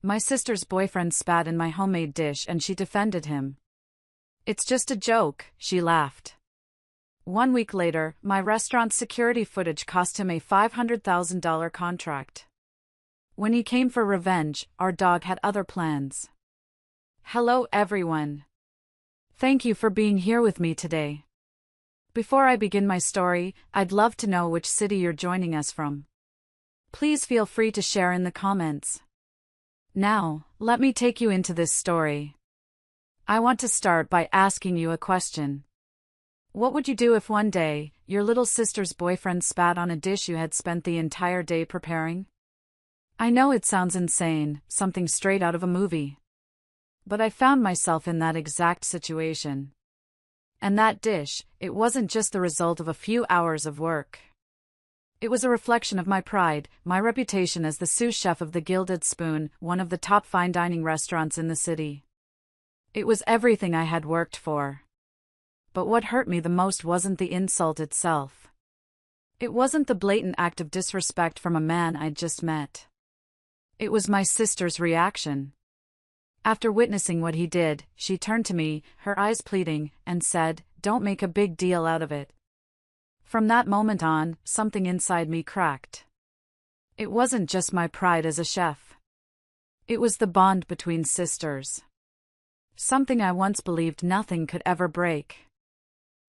My sister's boyfriend spat in my homemade dish and she defended him. "It's just a joke," she laughed. 1 week later, my restaurant's security footage cost him a $500,000 contract. When he came for revenge, our dog had other plans. Hello everyone. Thank you for being here with me today. Before I begin my story, I'd love to know which city you're joining us from. Please feel free to share in the comments. Now, let me take you into this story. I want to start by asking you a question. What would you do if one day, your little sister's boyfriend spat on a dish you had spent the entire day preparing? I know it sounds insane, something straight out of a movie. But I found myself in that exact situation. And that dish, it wasn't just the result of a few hours of work. It was a reflection of my pride, my reputation as the sous chef of the Gilded Spoon, one of the top fine dining restaurants in the city. It was everything I had worked for. But what hurt me the most wasn't the insult itself. It wasn't the blatant act of disrespect from a man I'd just met. It was my sister's reaction. After witnessing what he did, she turned to me, her eyes pleading, and said, "Don't make a big deal out of it." From that moment on, something inside me cracked. It wasn't just my pride as a chef. It was the bond between sisters. Something I once believed nothing could ever break.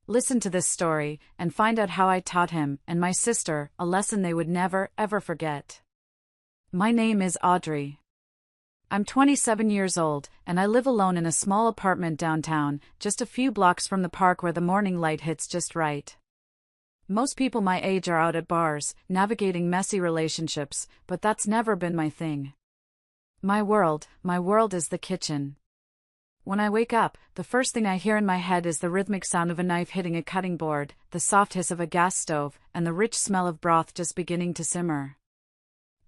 Listen to this story, and find out how I taught him and my sister a lesson they would never, ever forget. My name is Audrey. I'm 27 years old, and I live alone in a small apartment downtown, just a few blocks from the park where the morning light hits just right. Most people my age are out at bars, navigating messy relationships, but that's never been my thing. My world is the kitchen. When I wake up, the first thing I hear in my head is the rhythmic sound of a knife hitting a cutting board, the soft hiss of a gas stove, and the rich smell of broth just beginning to simmer.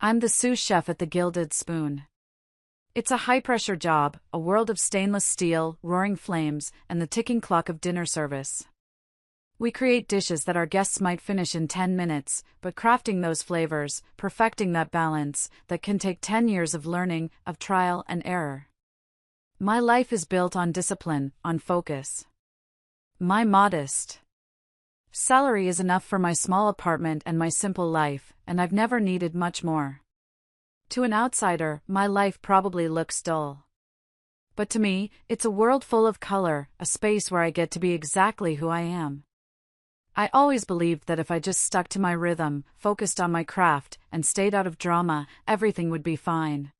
I'm the sous chef at the Gilded Spoon. It's a high-pressure job, a world of stainless steel, roaring flames, and the ticking clock of dinner service. We create dishes that our guests might finish in 10 minutes, but crafting those flavors, perfecting that balance, that can take 10 years of learning, of trial and error. My life is built on discipline, on focus. My modest salary is enough for my small apartment and my simple life, and I've never needed much more. To an outsider, my life probably looks dull. But to me, it's a world full of color, a space where I get to be exactly who I am. I always believed that if I just stuck to my rhythm, focused on my craft, and stayed out of drama, everything would be fine.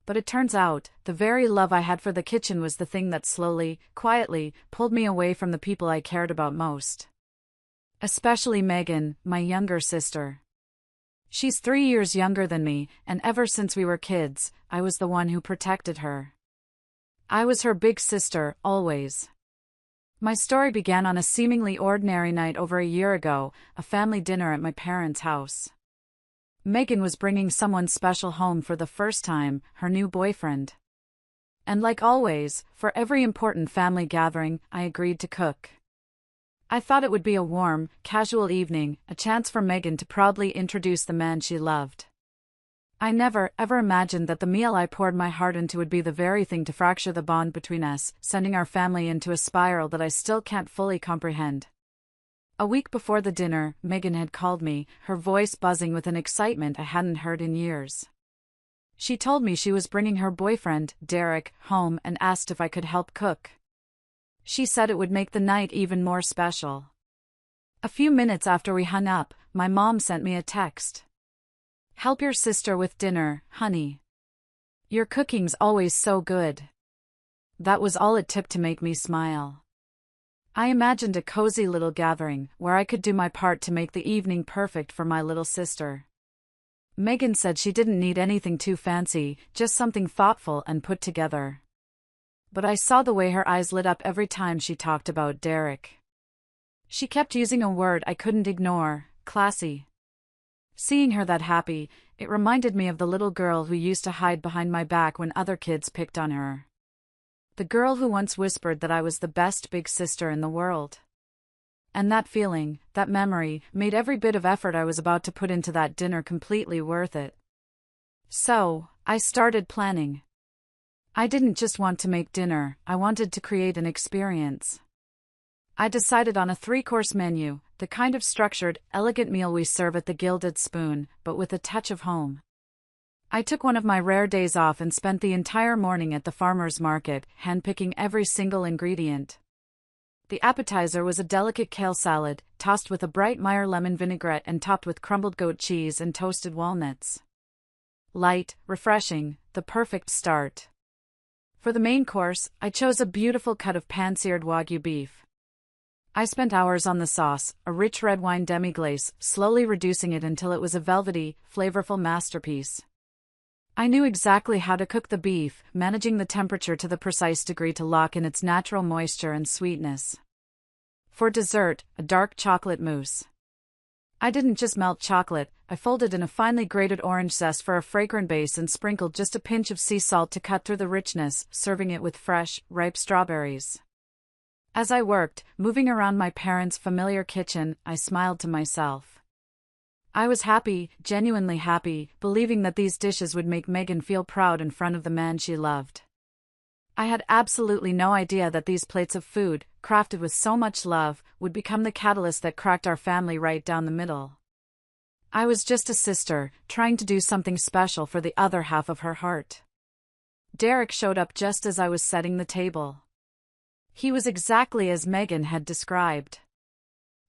But it turns out, the very love I had for the kitchen was the thing that slowly, quietly, pulled me away from the people I cared about most. Especially Megan, my younger sister. She's 3 years younger than me, and ever since we were kids, I was the one who protected her. I was her big sister, always. My story began on a seemingly ordinary night over a year ago, a family dinner at my parents' house. Megan was bringing someone special home for the first time, her new boyfriend. And like always, for every important family gathering, I agreed to cook. I thought it would be a warm, casual evening, a chance for Megan to proudly introduce the man she loved. I never, ever imagined that the meal I poured my heart into would be the very thing to fracture the bond between us, sending our family into a spiral that I still can't fully comprehend. A week before the dinner, Megan had called me, her voice buzzing with an excitement I hadn't heard in years. She told me she was bringing her boyfriend, Derek, home and asked if I could help cook. She said it would make the night even more special. A few minutes after we hung up, my mom sent me a text. "Help your sister with dinner, honey. Your cooking's always so good." That was all it took to make me smile. I imagined a cozy little gathering, where I could do my part to make the evening perfect for my little sister. Megan said she didn't need anything too fancy, just something thoughtful and put together. But I saw the way her eyes lit up every time she talked about Derek. She kept using a word I couldn't ignore, classy. Seeing her that happy, it reminded me of the little girl who used to hide behind my back when other kids picked on her. The girl who once whispered that I was the best big sister in the world. And that feeling, that memory, made every bit of effort I was about to put into that dinner completely worth it. So, I started planning. I didn't just want to make dinner, I wanted to create an experience. I decided on a 3-course menu, the kind of structured, elegant meal we serve at the Gilded Spoon, but with a touch of home. I took one of my rare days off and spent the entire morning at the farmer's market, handpicking every single ingredient. The appetizer was a delicate kale salad, tossed with a bright Meyer lemon vinaigrette and topped with crumbled goat cheese and toasted walnuts. Light, refreshing, the perfect start. For the main course, I chose a beautiful cut of pan-seared Wagyu beef. I spent hours on the sauce, a rich red wine demi-glace, slowly reducing it until it was a velvety, flavorful masterpiece. I knew exactly how to cook the beef, managing the temperature to the precise degree to lock in its natural moisture and sweetness. For dessert, a dark chocolate mousse. I didn't just melt chocolate, I folded in a finely grated orange zest for a fragrant base and sprinkled just a pinch of sea salt to cut through the richness, serving it with fresh, ripe strawberries. As I worked, moving around my parents' familiar kitchen, I smiled to myself. I was happy, genuinely happy, believing that these dishes would make Megan feel proud in front of the man she loved. I had absolutely no idea that these plates of food, crafted with so much love, would become the catalyst that cracked our family right down the middle. I was just a sister, trying to do something special for the other half of her heart. Derek showed up just as I was setting the table. He was exactly as Megan had described.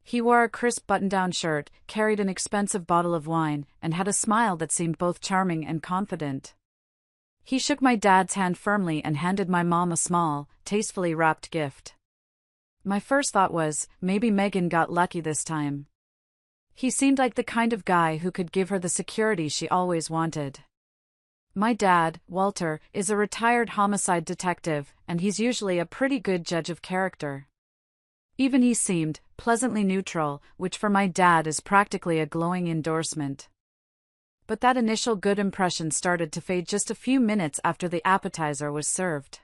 He wore a crisp button-down shirt, carried an expensive bottle of wine, and had a smile that seemed both charming and confident. He shook my dad's hand firmly and handed my mom a small, tastefully wrapped gift. My first thought was, maybe Megan got lucky this time. He seemed like the kind of guy who could give her the security she always wanted. My dad, Walter, is a retired homicide detective, and he's usually a pretty good judge of character. Even he seemed pleasantly neutral, which for my dad is practically a glowing endorsement. But that initial good impression started to fade just a few minutes after the appetizer was served.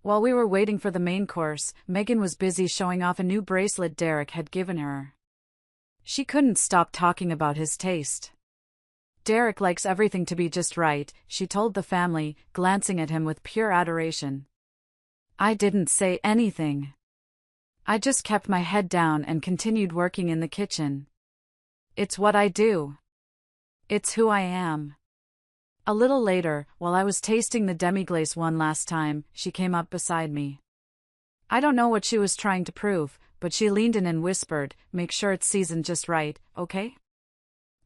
While we were waiting for the main course, Megan was busy showing off a new bracelet Derek had given her. She couldn't stop talking about his taste. Derek likes everything to be just right, she told the family, glancing at him with pure adoration. I didn't say anything. I just kept my head down and continued working in the kitchen. It's what I do. It's who I am. A little later, while I was tasting the demi-glace one last time, she came up beside me. I don't know what she was trying to prove, but she leaned in and whispered, "Make sure it's seasoned just right, okay?"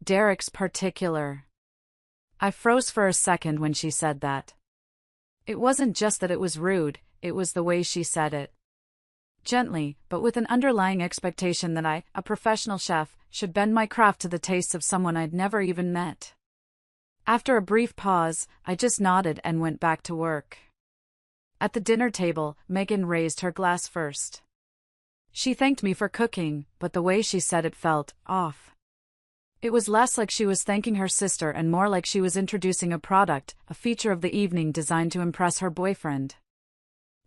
Derek's particular. I froze for a second when she said that. It wasn't just that it was rude, it was the way she said it. Gently, but with an underlying expectation that I, a professional chef, should bend my craft to the tastes of someone I'd never even met. After a brief pause, I just nodded and went back to work. At the dinner table, Megan raised her glass first. She thanked me for cooking, but the way she said it felt off. It was less like she was thanking her sister and more like she was introducing a product, a feature of the evening designed to impress her boyfriend.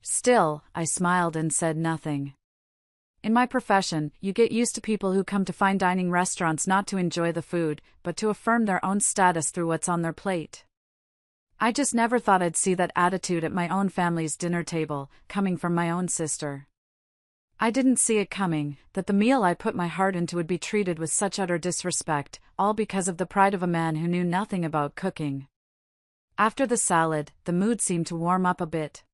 Still, I smiled and said nothing. In my profession, you get used to people who come to fine dining restaurants not to enjoy the food, but to affirm their own status through what's on their plate. I just never thought I'd see that attitude at my own family's dinner table, coming from my own sister. I didn't see it coming, that the meal I put my heart into would be treated with such utter disrespect, all because of the pride of a man who knew nothing about cooking. After the salad, the mood seemed to warm up a bit.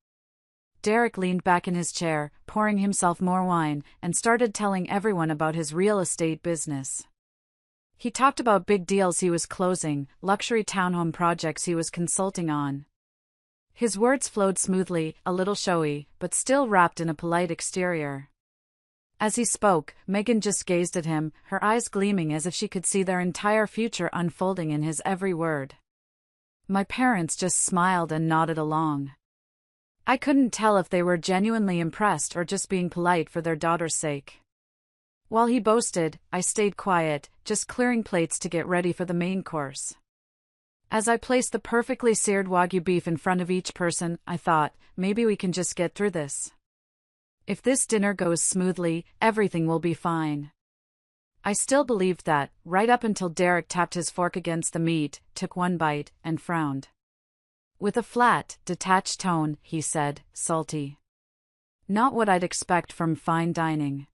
Derek leaned back in his chair, pouring himself more wine, and started telling everyone about his real estate business. He talked about big deals he was closing, luxury townhome projects he was consulting on. His words flowed smoothly, a little showy, but still wrapped in a polite exterior. As he spoke, Megan just gazed at him, her eyes gleaming as if she could see their entire future unfolding in his every word. My parents just smiled and nodded along. I couldn't tell if they were genuinely impressed or just being polite for their daughter's sake. While he boasted, I stayed quiet, just clearing plates to get ready for the main course. As I placed the perfectly seared Wagyu beef in front of each person, I thought, maybe we can just get through this. If this dinner goes smoothly, everything will be fine. I still believed that, right up until Derek tapped his fork against the meat, took one bite, and frowned. With a flat, detached tone, he said, "Salty." Not what I'd expect from fine dining.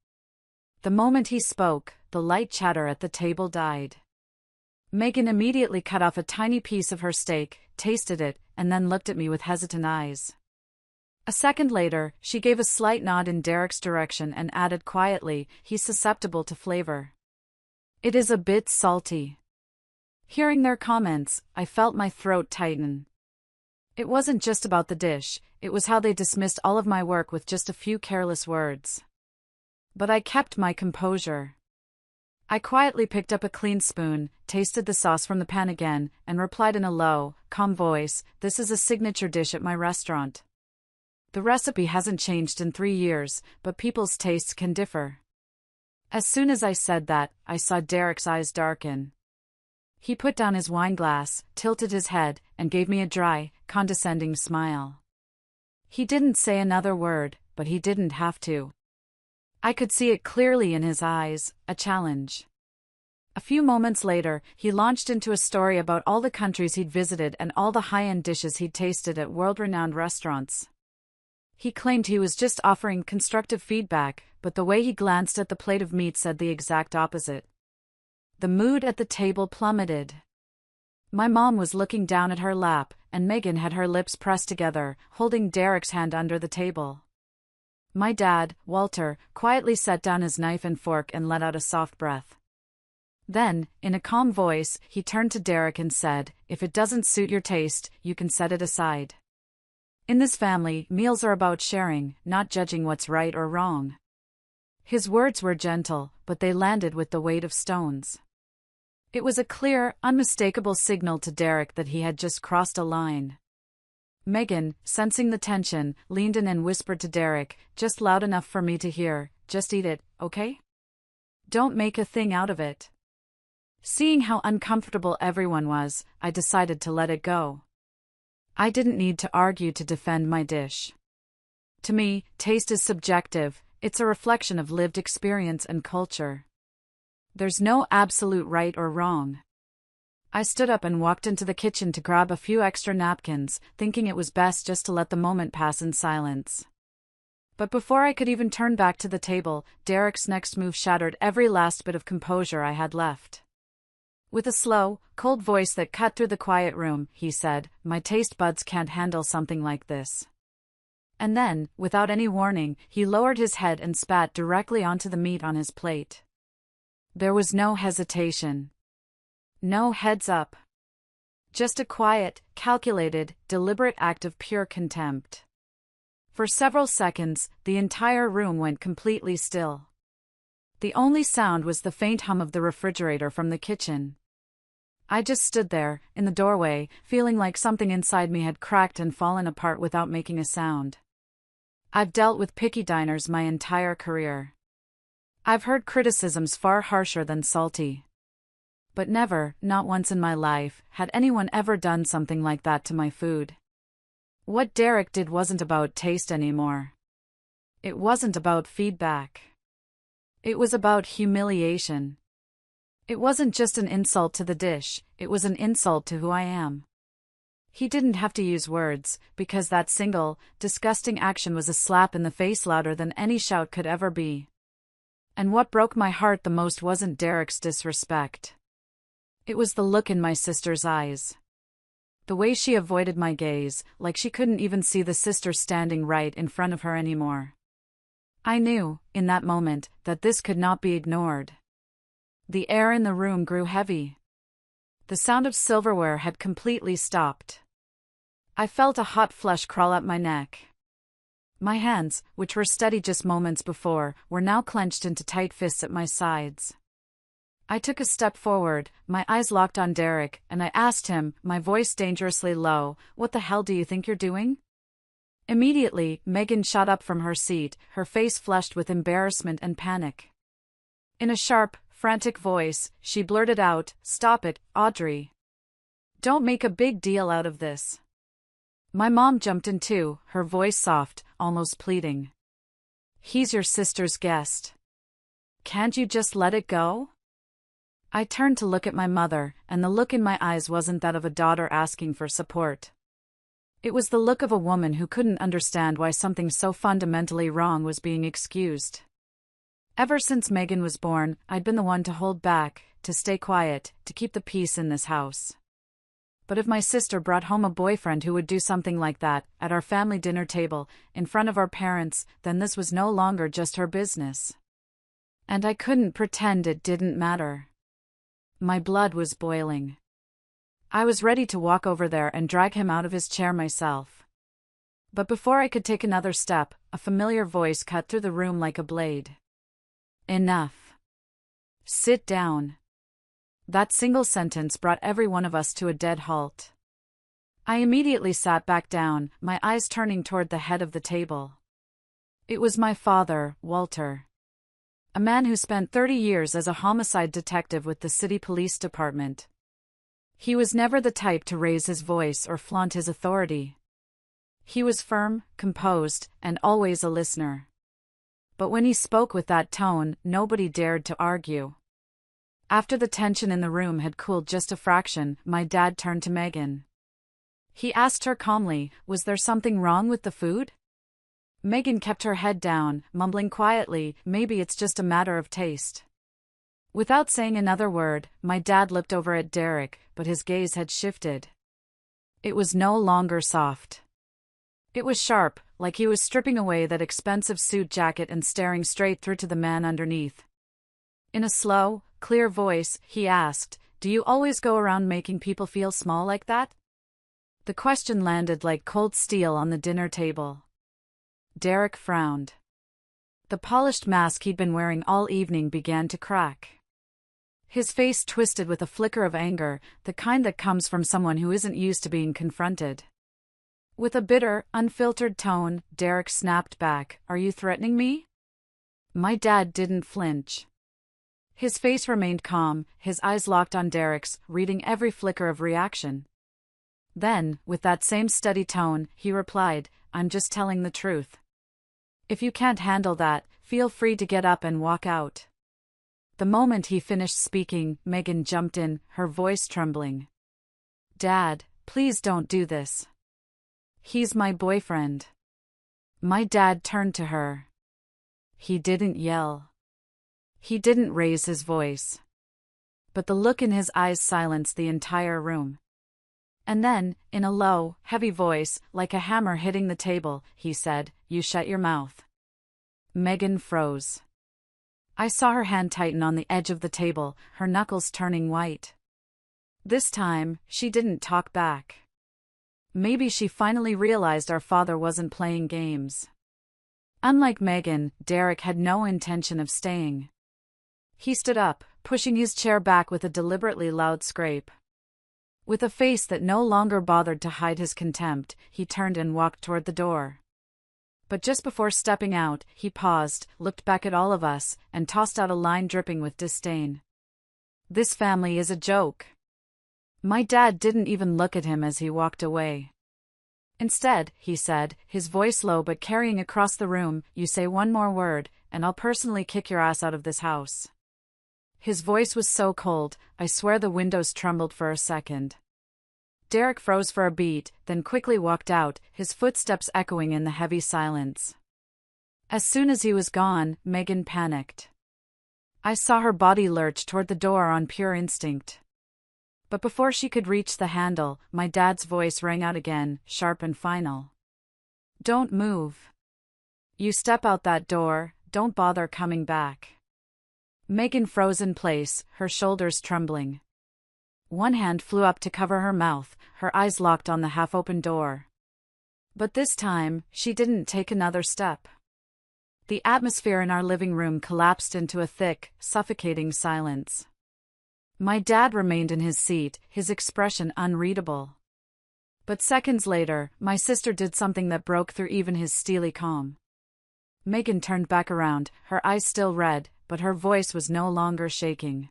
The moment he spoke, the light chatter at the table died. Megan immediately cut off a tiny piece of her steak, tasted it, and then looked at me with hesitant eyes. A second later, she gave a slight nod in Derek's direction and added quietly, "He's susceptible to flavor. It is a bit salty." Hearing their comments, I felt my throat tighten. It wasn't just about the dish, it was how they dismissed all of my work with just a few careless words. But I kept my composure. I quietly picked up a clean spoon, tasted the sauce from the pan again, and replied in a low, calm voice, "This is a signature dish at my restaurant. The recipe hasn't changed in 3 years, but people's tastes can differ." As soon as I said that, I saw Derek's eyes darken. He put down his wineglass, tilted his head, and gave me a dry, condescending smile. He didn't say another word, but he didn't have to. I could see it clearly in his eyes, a challenge. A few moments later, he launched into a story about all the countries he'd visited and all the high-end dishes he'd tasted at world-renowned restaurants. He claimed he was just offering constructive feedback, but the way he glanced at the plate of meat said the exact opposite. The mood at the table plummeted. My mom was looking down at her lap, and Megan had her lips pressed together, holding Derek's hand under the table. My dad, Walter, quietly set down his knife and fork and let out a soft breath. Then, in a calm voice, he turned to Derek and said, "If it doesn't suit your taste, you can set it aside. In this family, meals are about sharing, not judging what's right or wrong." His words were gentle, but they landed with the weight of stones. It was a clear, unmistakable signal to Derek that he had just crossed a line. Megan, sensing the tension, leaned in and whispered to Derek, just loud enough for me to hear, "Just eat it, okay? Don't make a thing out of it." Seeing how uncomfortable everyone was, I decided to let it go. I didn't need to argue to defend my dish. To me, taste is subjective, it's a reflection of lived experience and culture. There's no absolute right or wrong. I stood up and walked into the kitchen to grab a few extra napkins, thinking it was best just to let the moment pass in silence. But before I could even turn back to the table, Derek's next move shattered every last bit of composure I had left. With a slow, cold voice that cut through the quiet room, he said, "My taste buds can't handle something like this." And then, without any warning, he lowered his head and spat directly onto the meat on his plate. There was no hesitation. No heads up. Just a quiet, calculated, deliberate act of pure contempt. For several seconds, the entire room went completely still. The only sound was the faint hum of the refrigerator from the kitchen. I just stood there, in the doorway, feeling like something inside me had cracked and fallen apart without making a sound. I've dealt with picky diners my entire career. I've heard criticisms far harsher than salty. But never, not once in my life, had anyone ever done something like that to my food. What Derek did wasn't about taste anymore. It wasn't about feedback. It was about humiliation. It wasn't just an insult to the dish, it was an insult to who I am. He didn't have to use words, because that single, disgusting action was a slap in the face louder than any shout could ever be. And what broke my heart the most wasn't Derek's disrespect. It was the look in my sister's eyes. The way she avoided my gaze, like she couldn't even see the sister standing right in front of her anymore. I knew, in that moment, that this could not be ignored. The air in the room grew heavy. The sound of silverware had completely stopped. I felt a hot flush crawl up my neck. My hands, which were steady just moments before, were now clenched into tight fists at my sides. I took a step forward, my eyes locked on Derek, and I asked him, my voice dangerously low, "What the hell do you think you're doing?" Immediately, Megan shot up from her seat, her face flushed with embarrassment and panic. In a sharp, frantic voice, she blurted out, "Stop it, Audrey. Don't make a big deal out of this." My mom jumped in too, her voice soft, almost pleading. "He's your sister's guest. Can't you just let it go?" I turned to look at my mother, and the look in my eyes wasn't that of a daughter asking for support. It was the look of a woman who couldn't understand why something so fundamentally wrong was being excused. Ever since Megan was born, I'd been the one to hold back, to stay quiet, to keep the peace in this house. But if my sister brought home a boyfriend who would do something like that, at our family dinner table, in front of our parents, then this was no longer just her business. And I couldn't pretend it didn't matter. My blood was boiling. I was ready to walk over there and drag him out of his chair myself. But before I could take another step, a familiar voice cut through the room like a blade. Enough. Sit down. That single sentence brought every one of us to a dead halt. I immediately sat back down, my eyes turning toward the head of the table. It was my father, Walter. A man who spent 30 years as a homicide detective with the city police department. He was never the type to raise his voice or flaunt his authority. He was firm, composed, and always a listener. But when he spoke with that tone, nobody dared to argue. After the tension in the room had cooled just a fraction, my dad turned to Megan. He asked her calmly, was there something wrong with the food? Megan kept her head down, mumbling quietly, maybe it's just a matter of taste. Without saying another word, my dad looked over at Derek, but his gaze had shifted. It was no longer soft. It was sharp, like he was stripping away that expensive suit jacket and staring straight through to the man underneath. In a slow, clear voice, he asked, do you always go around making people feel small like that? The question landed like cold steel on the dinner table. Derek frowned. The polished mask he'd been wearing all evening began to crack. His face twisted with a flicker of anger, the kind that comes from someone who isn't used to being confronted. With a bitter, unfiltered tone, Derek snapped back, are you threatening me? My dad didn't flinch. His face remained calm, his eyes locked on Derek's, reading every flicker of reaction. Then, with that same steady tone, he replied, I'm just telling the truth. If you can't handle that, feel free to get up and walk out. The moment he finished speaking, Megan jumped in, her voice trembling. Dad, please don't do this. He's my boyfriend. My dad turned to her. He didn't yell. He didn't raise his voice. But the look in his eyes silenced the entire room. And then, in a low, heavy voice, like a hammer hitting the table, he said, you shut your mouth. Megan froze. I saw her hand tighten on the edge of the table, her knuckles turning white. This time, she didn't talk back. Maybe she finally realized our father wasn't playing games. Unlike Megan, Derek had no intention of staying. He stood up, pushing his chair back with a deliberately loud scrape. With a face that no longer bothered to hide his contempt, he turned and walked toward the door. But just before stepping out, he paused, looked back at all of us, and tossed out a line dripping with disdain. This family is a joke. My dad didn't even look at him as he walked away. Instead, he said, his voice low but carrying across the room, you say one more word, and I'll personally kick your ass out of this house. His voice was so cold, I swear the windows trembled for a second. Derek froze for a beat, then quickly walked out, his footsteps echoing in the heavy silence. As soon as he was gone, Megan panicked. I saw her body lurch toward the door on pure instinct. But before she could reach the handle, my dad's voice rang out again, sharp and final. Don't move. You step out that door, don't bother coming back. Megan froze in place, her shoulders trembling. One hand flew up to cover her mouth, her eyes locked on the half-open door. But this time, she didn't take another step. The atmosphere in our living room collapsed into a thick, suffocating silence. My dad remained in his seat, his expression unreadable. But seconds later, my sister did something that broke through even his steely calm. Megan turned back around, her eyes still red, but her voice was no longer shaking.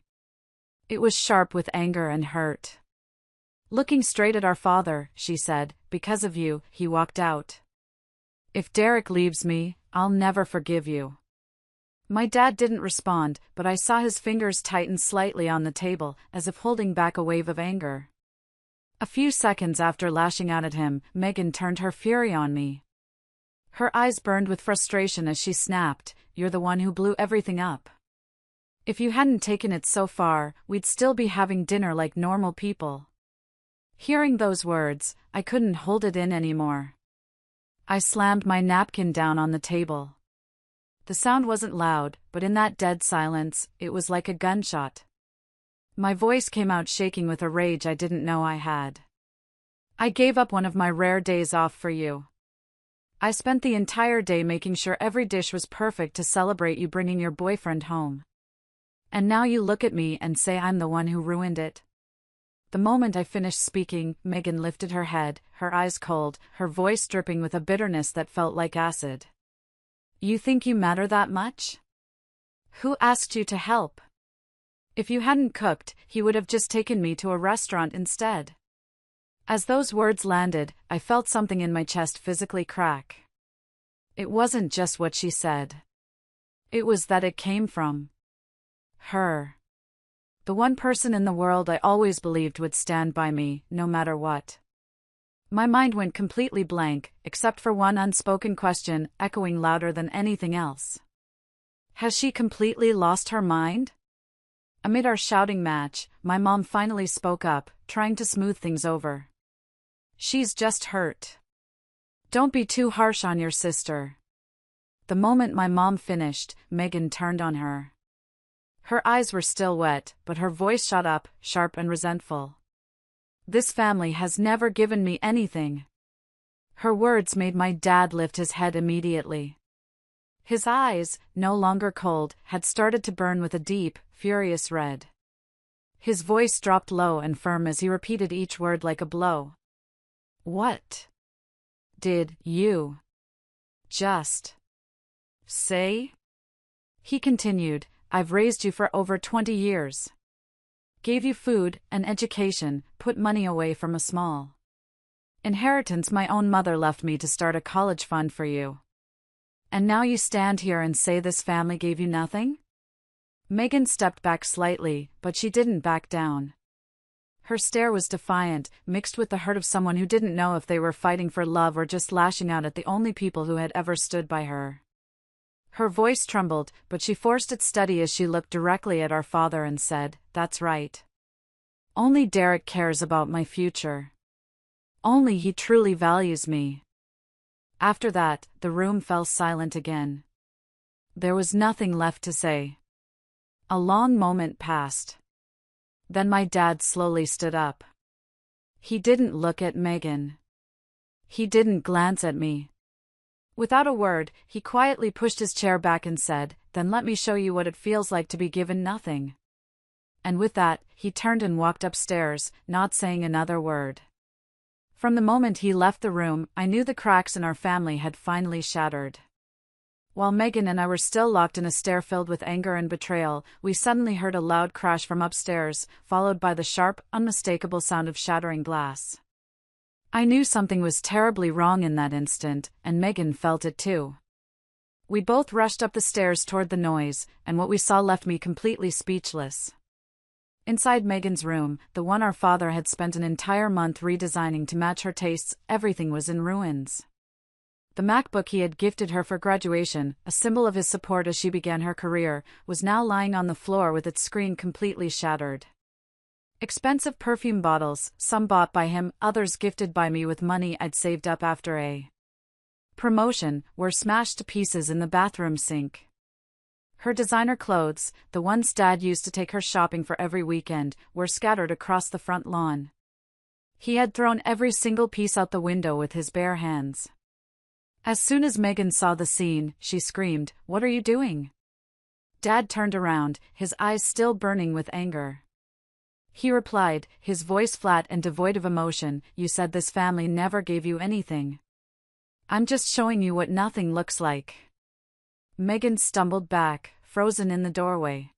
It was sharp with anger and hurt. Looking straight at our father, she said, because of you, he walked out. If Derek leaves me, I'll never forgive you. My dad didn't respond, but I saw his fingers tighten slightly on the table, as if holding back a wave of anger. A few seconds after lashing out at him, Megan turned her fury on me. Her eyes burned with frustration as she snapped, "You're the one who blew everything up. If you hadn't taken it so far, we'd still be having dinner like normal people." Hearing those words, I couldn't hold it in anymore. I slammed my napkin down on the table. The sound wasn't loud, but in that dead silence, it was like a gunshot. My voice came out shaking with a rage I didn't know I had. "I gave up one of my rare days off for you. I spent the entire day making sure every dish was perfect to celebrate you bringing your boyfriend home. And now you look at me and say I'm the one who ruined it." The moment I finished speaking, Megan lifted her head, her eyes cold, her voice dripping with a bitterness that felt like acid. "You think you matter that much? Who asked you to help? If you hadn't cooked, he would have just taken me to a restaurant instead." As those words landed, I felt something in my chest physically crack. It wasn't just what she said. It was that it came from her. The one person in the world I always believed would stand by me, no matter what. My mind went completely blank, except for one unspoken question, echoing louder than anything else. Has she completely lost her mind? Amid our shouting match, my mom finally spoke up, trying to smooth things over. "She's just hurt. Don't be too harsh on your sister." The moment my mom finished, Megan turned on her. Her eyes were still wet, but her voice shot up, sharp and resentful. "This family has never given me anything." Her words made my dad lift his head immediately. His eyes, no longer cold, had started to burn with a deep, furious red. His voice dropped low and firm as he repeated each word like a blow. "What did you just say?" He continued, "I've raised you for over 20 years. Gave you food, an education, put money away from a small inheritance my own mother left me to start a college fund for you. And now you stand here and say this family gave you nothing?" Megan stepped back slightly, but she didn't back down. Her stare was defiant, mixed with the hurt of someone who didn't know if they were fighting for love or just lashing out at the only people who had ever stood by her. Her voice trembled, but she forced it steady as she looked directly at our father and said, "That's right. Only Derek cares about my future. Only he truly values me." After that, the room fell silent again. There was nothing left to say. A long moment passed. Then my dad slowly stood up. He didn't look at Megan. He didn't glance at me. Without a word, he quietly pushed his chair back and said, "Then let me show you what it feels like to be given nothing." And with that, he turned and walked upstairs, not saying another word. From the moment he left the room, I knew the cracks in our family had finally shattered. While Megan and I were still locked in a stare filled with anger and betrayal, we suddenly heard a loud crash from upstairs, followed by the sharp, unmistakable sound of shattering glass. I knew something was terribly wrong in that instant, and Megan felt it too. We both rushed up the stairs toward the noise, and what we saw left me completely speechless. Inside Megan's room, the one our father had spent an entire month redesigning to match her tastes, everything was in ruins. The MacBook he had gifted her for graduation, a symbol of his support as she began her career, was now lying on the floor with its screen completely shattered. Expensive perfume bottles, some bought by him, others gifted by me with money I'd saved up after a promotion, were smashed to pieces in the bathroom sink. Her designer clothes, the ones Dad used to take her shopping for every weekend, were scattered across the front lawn. He had thrown every single piece out the window with his bare hands. As soon as Megan saw the scene, she screamed, "What are you doing?" Dad turned around, his eyes still burning with anger. He replied, his voice flat and devoid of emotion, "You said this family never gave you anything. I'm just showing you what nothing looks like." Megan stumbled back, frozen in the doorway.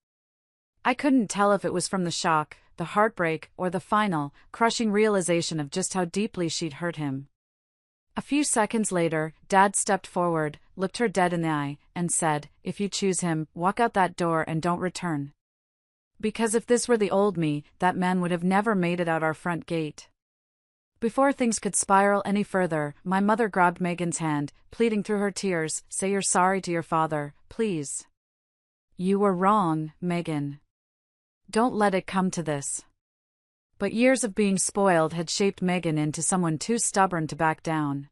I couldn't tell if it was from the shock, the heartbreak, or the final, crushing realization of just how deeply she'd hurt him. A few seconds later, Dad stepped forward, looked her dead in the eye, and said, "If you choose him, walk out that door and don't return." Because if this were the old me, that man would have never made it out our front gate. Before things could spiral any further, my mother grabbed Megan's hand, pleading through her tears, "Say you're sorry to your father, please. You were wrong, Megan. Don't let it come to this." But years of being spoiled had shaped Megan into someone too stubborn to back down.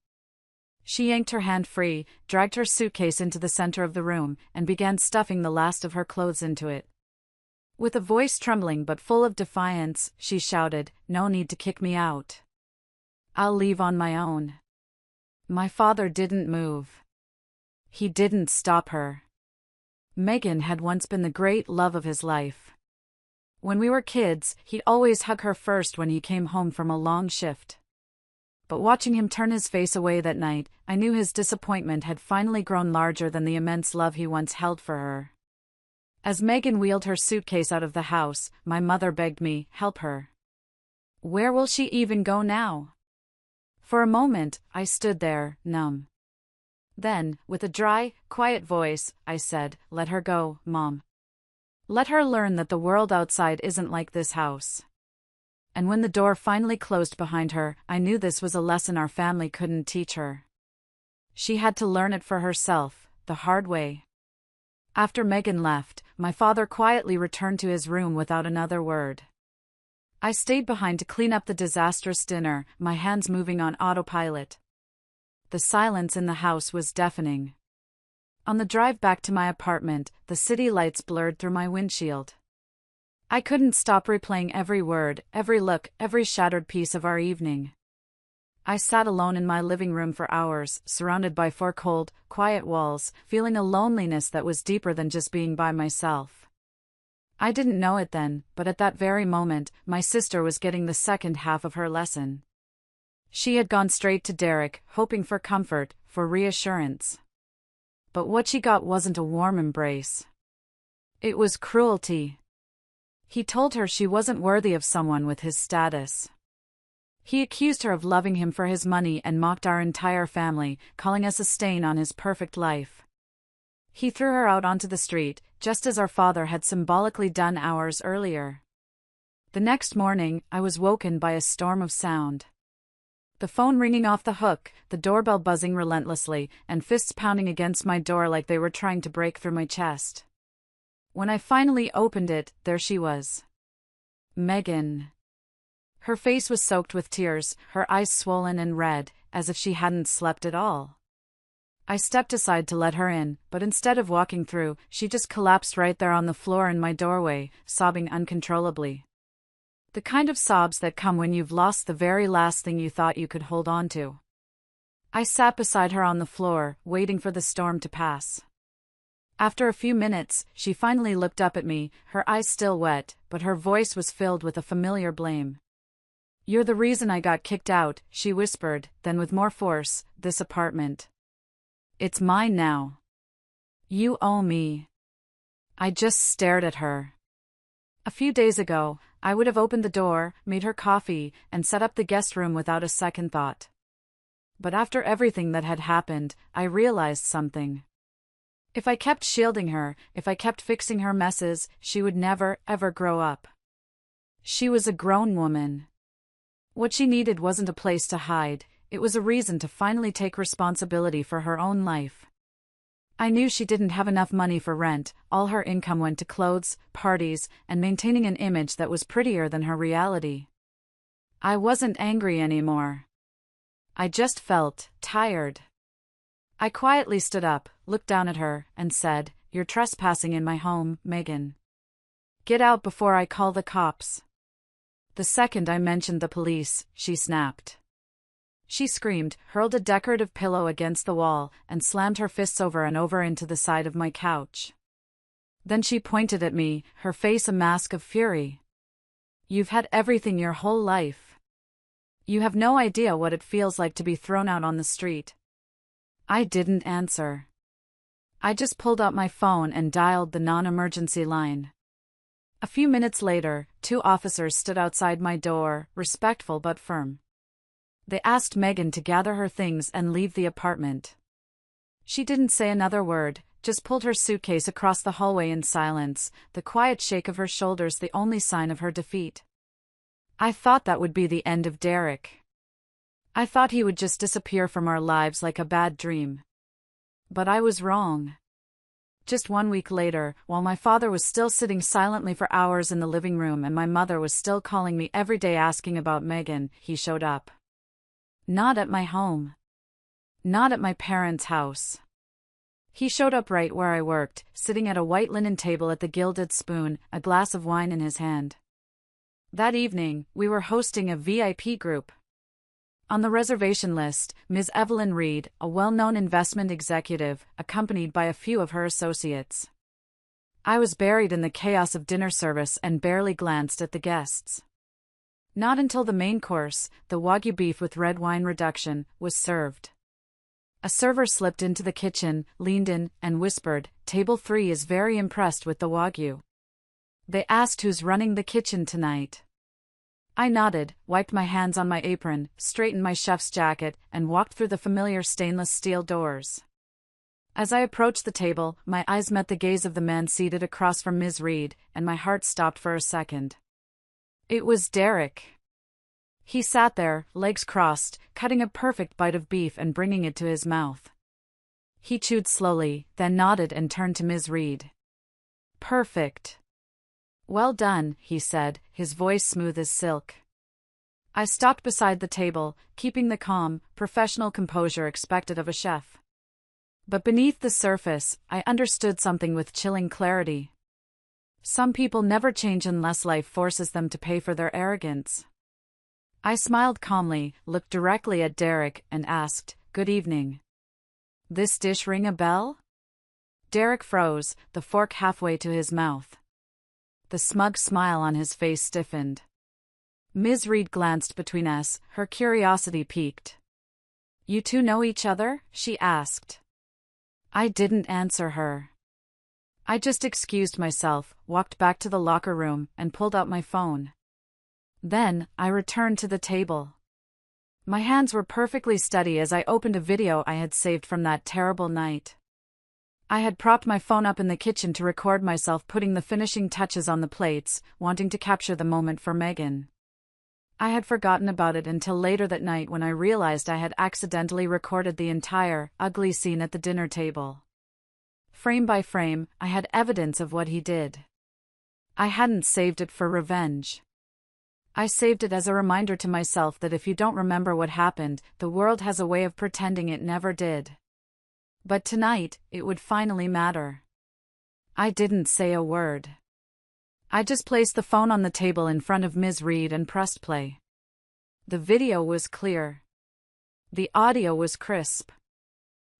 She yanked her hand free, dragged her suitcase into the center of the room, and began stuffing the last of her clothes into it. With a voice trembling but full of defiance, she shouted, "No need to kick me out. I'll leave on my own." My father didn't move. He didn't stop her. Megan had once been the great love of his life. When we were kids, he'd always hug her first when he came home from a long shift. But watching him turn his face away that night, I knew his disappointment had finally grown larger than the immense love he once held for her. As Megan wheeled her suitcase out of the house, my mother begged me, "Help her. Where will she even go now?" For a moment, I stood there, numb. Then, with a dry, quiet voice, I said, "Let her go, Mom. Let her learn that the world outside isn't like this house." And when the door finally closed behind her, I knew this was a lesson our family couldn't teach her. She had to learn it for herself, the hard way. After Megan left, my father quietly returned to his room without another word. I stayed behind to clean up the disastrous dinner, my hands moving on autopilot. The silence in the house was deafening. On the drive back to my apartment, the city lights blurred through my windshield. I couldn't stop replaying every word, every look, every shattered piece of our evening. I sat alone in my living room for hours, surrounded by four cold, quiet walls, feeling a loneliness that was deeper than just being by myself. I didn't know it then, but at that very moment, my sister was getting the second half of her lesson. She had gone straight to Derek, hoping for comfort, for reassurance. But what she got wasn't a warm embrace. It was cruelty. He told her she wasn't worthy of someone with his status. He accused her of loving him for his money and mocked our entire family, calling us a stain on his perfect life. He threw her out onto the street, just as our father had symbolically done hours earlier. The next morning, I was woken by a storm of sound. The phone ringing off the hook, the doorbell buzzing relentlessly, and fists pounding against my door like they were trying to break through my chest. When I finally opened it, there she was. Megan. Her face was soaked with tears, her eyes swollen and red, as if she hadn't slept at all. I stepped aside to let her in, but instead of walking through, she just collapsed right there on the floor in my doorway, sobbing uncontrollably. The kind of sobs that come when you've lost the very last thing you thought you could hold on to. I sat beside her on the floor, waiting for the storm to pass. After a few minutes, she finally looked up at me, her eyes still wet, but her voice was filled with a familiar blame. "You're the reason I got kicked out," she whispered, then with more force, "This apartment. It's mine now. You owe me." I just stared at her. A few days ago, I would have opened the door, made her coffee, and set up the guest room without a second thought. But after everything that had happened, I realized something. If I kept shielding her, if I kept fixing her messes, she would never, ever grow up. She was a grown woman. What she needed wasn't a place to hide, it was a reason to finally take responsibility for her own life. I knew she didn't have enough money for rent, all her income went to clothes, parties, and maintaining an image that was prettier than her reality. I wasn't angry anymore. I just felt tired. I quietly stood up, looked down at her, and said, "You're trespassing in my home, Megan. Get out before I call the cops." The second I mentioned the police, she snapped. She screamed, hurled a decorative pillow against the wall, and slammed her fists over and over into the side of my couch. Then she pointed at me, her face a mask of fury. "You've had everything your whole life. You have no idea what it feels like to be thrown out on the street." I didn't answer. I just pulled out my phone and dialed the non-emergency line. A few minutes later, 2 officers stood outside my door, respectful but firm. They asked Megan to gather her things and leave the apartment. She didn't say another word, just pulled her suitcase across the hallway in silence, the quiet shake of her shoulders the only sign of her defeat. I thought that would be the end of Derek. I thought he would just disappear from our lives like a bad dream. But I was wrong. Just 1 week later, while my father was still sitting silently for hours in the living room and my mother was still calling me every day asking about Megan, he showed up. Not at my home. Not at my parents' house. He showed up right where I worked, sitting at a white linen table at the Gilded Spoon, a glass of wine in his hand. That evening, we were hosting a VIP group. On the reservation list, Ms. Evelyn Reed, a well-known investment executive, accompanied by a few of her associates. I was buried in the chaos of dinner service and barely glanced at the guests. Not until the main course, the Wagyu beef with red wine reduction, was served. A server slipped into the kitchen, leaned in, and whispered, "Table 3 is very impressed with the Wagyu." They asked who's running the kitchen tonight. I nodded, wiped my hands on my apron, straightened my chef's jacket, and walked through the familiar stainless steel doors. As I approached the table, my eyes met the gaze of the man seated across from Ms. Reed, and my heart stopped for a second. It was Derek. He sat there, legs crossed, cutting a perfect bite of beef and bringing it to his mouth. He chewed slowly, then nodded and turned to Ms. Reed. "Perfect. Well done," he said, his voice smooth as silk. I stopped beside the table, keeping the calm, professional composure expected of a chef. But beneath the surface, I understood something with chilling clarity. Some people never change unless life forces them to pay for their arrogance. I smiled calmly, looked directly at Derek, and asked, "Good evening. This dish ring a bell?" Derek froze, the fork halfway to his mouth. The smug smile on his face stiffened. Ms. Reed glanced between us, her curiosity piqued. "You two know each other?" she asked. I didn't answer her. I just excused myself, walked back to the locker room, and pulled out my phone. Then, I returned to the table. My hands were perfectly steady as I opened a video I had saved from that terrible night. I had propped my phone up in the kitchen to record myself putting the finishing touches on the plates, wanting to capture the moment for Megan. I had forgotten about it until later that night when I realized I had accidentally recorded the entire, ugly scene at the dinner table. Frame by frame, I had evidence of what he did. I hadn't saved it for revenge. I saved it as a reminder to myself that if you don't remember what happened, the world has a way of pretending it never did. But tonight, it would finally matter. I didn't say a word. I just placed the phone on the table in front of Ms. Reed and pressed play. The video was clear. The audio was crisp.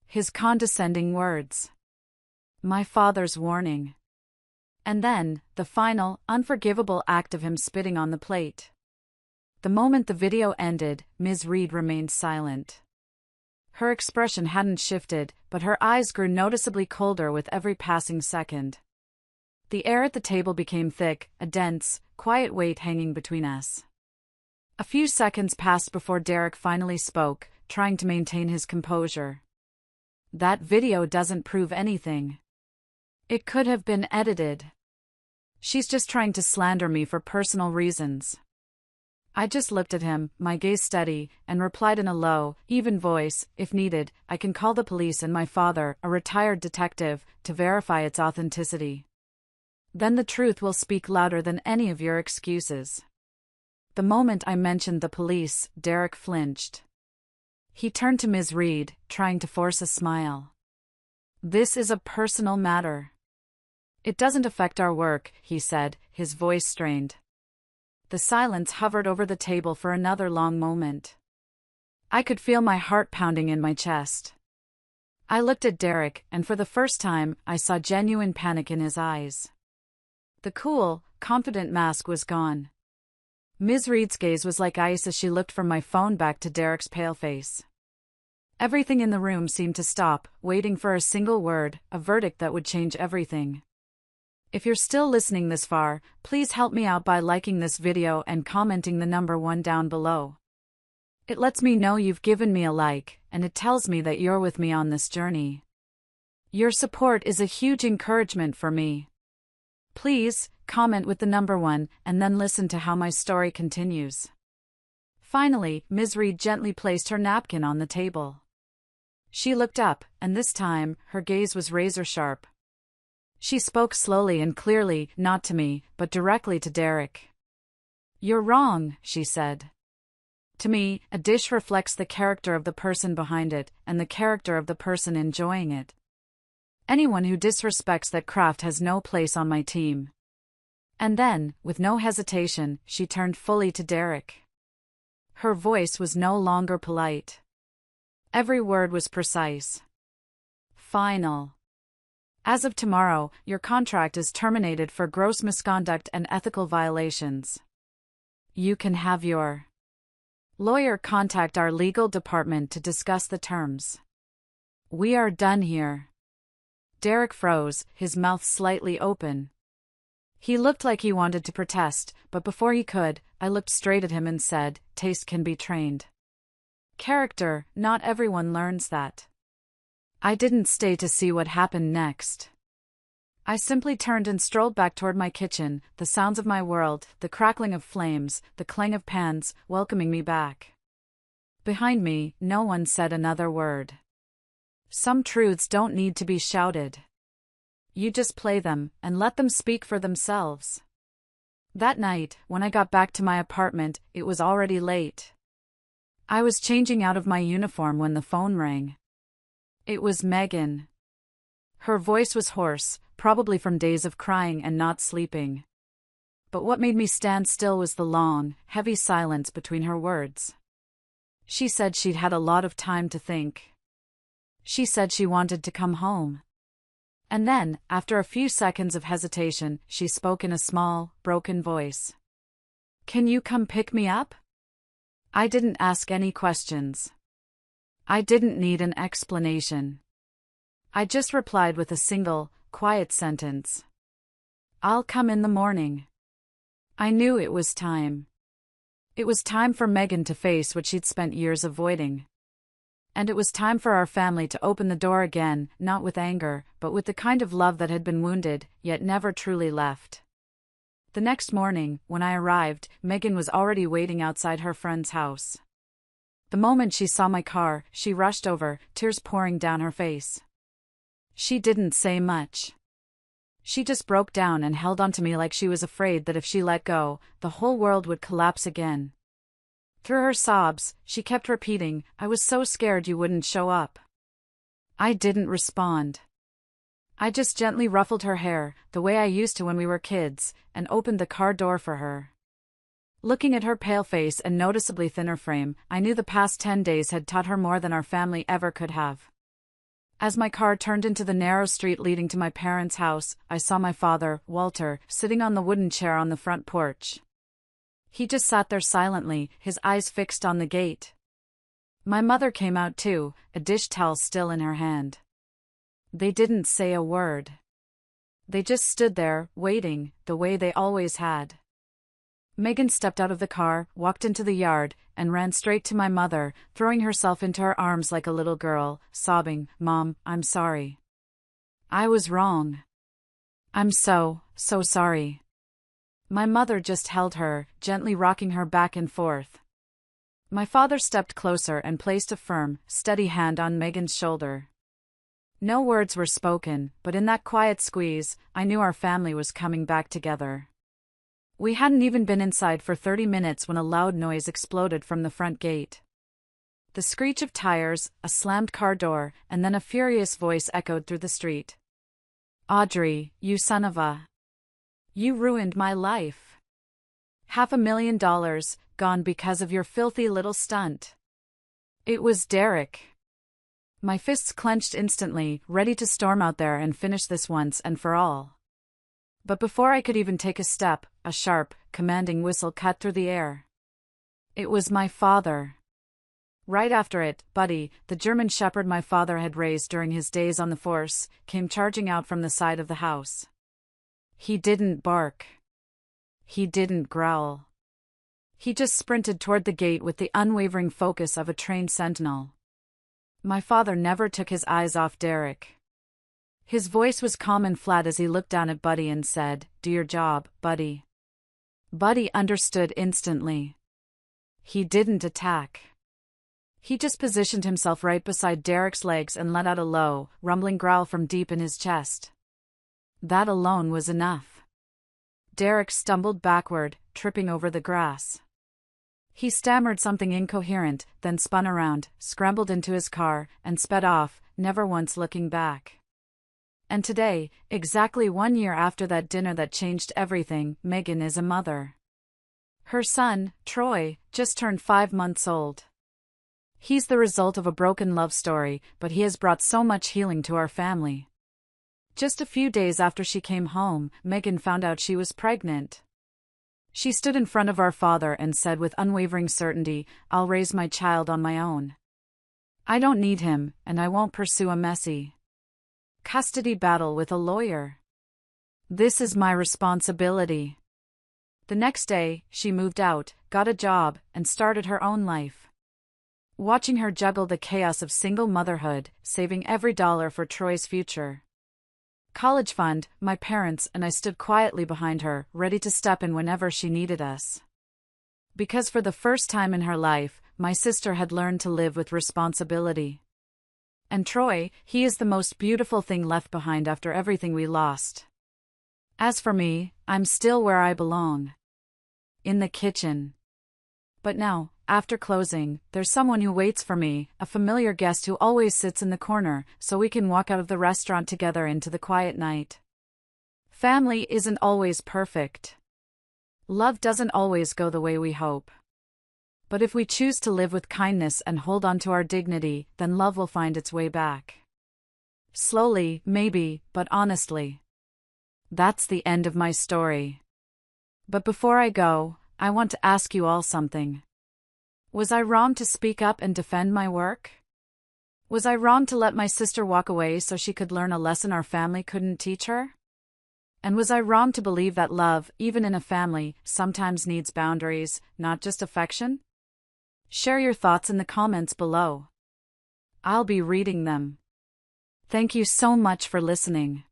His condescending words. My father's warning. And then, the final, unforgivable act of him spitting on the plate. The moment the video ended, Ms. Reed remained silent. Her expression hadn't shifted, but her eyes grew noticeably colder with every passing second. The air at the table became thick, a dense, quiet weight hanging between us. A few seconds passed before Derek finally spoke, trying to maintain his composure. "That video doesn't prove anything. It could have been edited. She's just trying to slander me for personal reasons." I just looked at him, my gaze steady, and replied in a low, even voice, "If needed, I can call the police and my father, a retired detective, to verify its authenticity. Then the truth will speak louder than any of your excuses." The moment I mentioned the police, Derek flinched. He turned to Ms. Reed, trying to force a smile. "This is a personal matter." "It doesn't affect our work," he said, his voice strained. The silence hovered over the table for another long moment. I could feel my heart pounding in my chest. I looked at Derek, and for the first time, I saw genuine panic in his eyes. The cool, confident mask was gone. Ms. Reed's gaze was like ice as she looked from my phone back to Derek's pale face. Everything in the room seemed to stop, waiting for a single word, a verdict that would change everything. If you're still listening this far, please help me out by liking this video and commenting the number 1 down below. It lets me know you've given me a like, and it tells me that you're with me on this journey. Your support is a huge encouragement for me. Please, comment with the number 1, and then listen to how my story continues. Finally, Ms. Reed gently placed her napkin on the table. She looked up, and this time, her gaze was razor-sharp. She spoke slowly and clearly, not to me, but directly to Derek. "You're wrong," she said. "To me, a dish reflects the character of the person behind it, and the character of the person enjoying it. Anyone who disrespects that craft has no place on my team." And then, with no hesitation, she turned fully to Derek. Her voice was no longer polite. Every word was precise. "Final. As of tomorrow, your contract is terminated for gross misconduct and ethical violations. You can have your lawyer contact our legal department to discuss the terms. We are done here." Derek froze, his mouth slightly open. He looked like he wanted to protest, but before he could, I looked straight at him and said, "Taste can be trained. Character, not everyone learns that." I didn't stay to see what happened next. I simply turned and strolled back toward my kitchen, the sounds of my world, the crackling of flames, the clang of pans, welcoming me back. Behind me, no one said another word. Some truths don't need to be shouted. You just play them, and let them speak for themselves. That night, when I got back to my apartment, it was already late. I was changing out of my uniform when the phone rang. It was Megan. Her voice was hoarse, probably from days of crying and not sleeping. But what made me stand still was the long, heavy silence between her words. She said she'd had a lot of time to think. She said she wanted to come home. And then, after a few seconds of hesitation, she spoke in a small, broken voice. "Can you come pick me up?" I didn't ask any questions. I didn't need an explanation. I just replied with a single, quiet sentence. "I'll come in the morning." I knew it was time. It was time for Megan to face what she'd spent years avoiding. And it was time for our family to open the door again, not with anger, but with the kind of love that had been wounded, yet never truly left. The next morning, when I arrived, Megan was already waiting outside her friend's house. The moment she saw my car, she rushed over, tears pouring down her face. She didn't say much. She just broke down and held onto me like she was afraid that if she let go, the whole world would collapse again. Through her sobs, she kept repeating, "I was so scared you wouldn't show up." I didn't respond. I just gently ruffled her hair, the way I used to when we were kids, and opened the car door for her. Looking at her pale face and noticeably thinner frame, I knew the past 10 days had taught her more than our family ever could have. As my car turned into the narrow street leading to my parents' house, I saw my father, Walter, sitting on the wooden chair on the front porch. He just sat there silently, his eyes fixed on the gate. My mother came out too, a dish towel still in her hand. They didn't say a word. They just stood there, waiting, the way they always had. Megan stepped out of the car, walked into the yard, and ran straight to my mother, throwing herself into her arms like a little girl, sobbing, "Mom, I'm sorry. I was wrong. I'm so sorry." My mother just held her, gently rocking her back and forth. My father stepped closer and placed a firm, steady hand on Megan's shoulder. No words were spoken, but in that quiet squeeze, I knew our family was coming back together. We hadn't even been inside for 30 minutes when a loud noise exploded from the front gate. The screech of tires, a slammed car door, and then a furious voice echoed through the street. "Audrey, you son of a... You ruined my life. $500,000, gone because of your filthy little stunt." It was Derek. My fists clenched instantly, ready to storm out there and finish this once and for all. But before I could even take a step, a sharp, commanding whistle cut through the air. It was my father. Right after it, Buddy, the German shepherd my father had raised during his days on the force, came charging out from the side of the house. He didn't bark. He didn't growl. He just sprinted toward the gate with the unwavering focus of a trained sentinel. My father never took his eyes off Derek. His voice was calm and flat as he looked down at Buddy and said, "Do your job, Buddy." Buddy understood instantly. He didn't attack. He just positioned himself right beside Derek's legs and let out a low, rumbling growl from deep in his chest. That alone was enough. Derek stumbled backward, tripping over the grass. He stammered something incoherent, then spun around, scrambled into his car, and sped off, never once looking back. And today, exactly 1 year after that dinner that changed everything, Megan is a mother. Her son, Troy, just turned 5 months old. He's the result of a broken love story, but he has brought so much healing to our family. Just a few days after she came home, Megan found out she was pregnant. She stood in front of our father and said with unwavering certainty, "I'll raise my child on my own. I don't need him, and I won't pursue a messy custody battle with a lawyer. This is my responsibility." The next day, she moved out, got a job, and started her own life. Watching her juggle the chaos of single motherhood, saving every dollar for Troy's future college fund, my parents and I stood quietly behind her, ready to step in whenever she needed us. Because for the first time in her life, my sister had learned to live with responsibility. And Troy, he is the most beautiful thing left behind after everything we lost. As for me, I'm still where I belong. In the kitchen. But now, after closing, there's someone who waits for me, a familiar guest who always sits in the corner, so we can walk out of the restaurant together into the quiet night. Family isn't always perfect. Love doesn't always go the way we hope. But if we choose to live with kindness and hold on to our dignity, then love will find its way back. Slowly, maybe, but honestly. That's the end of my story. But before I go, I want to ask you all something. Was I wrong to speak up and defend my work? Was I wrong to let my sister walk away so she could learn a lesson our family couldn't teach her? And was I wrong to believe that love, even in a family, sometimes needs boundaries, not just affection? Share your thoughts in the comments below. I'll be reading them. Thank you so much for listening.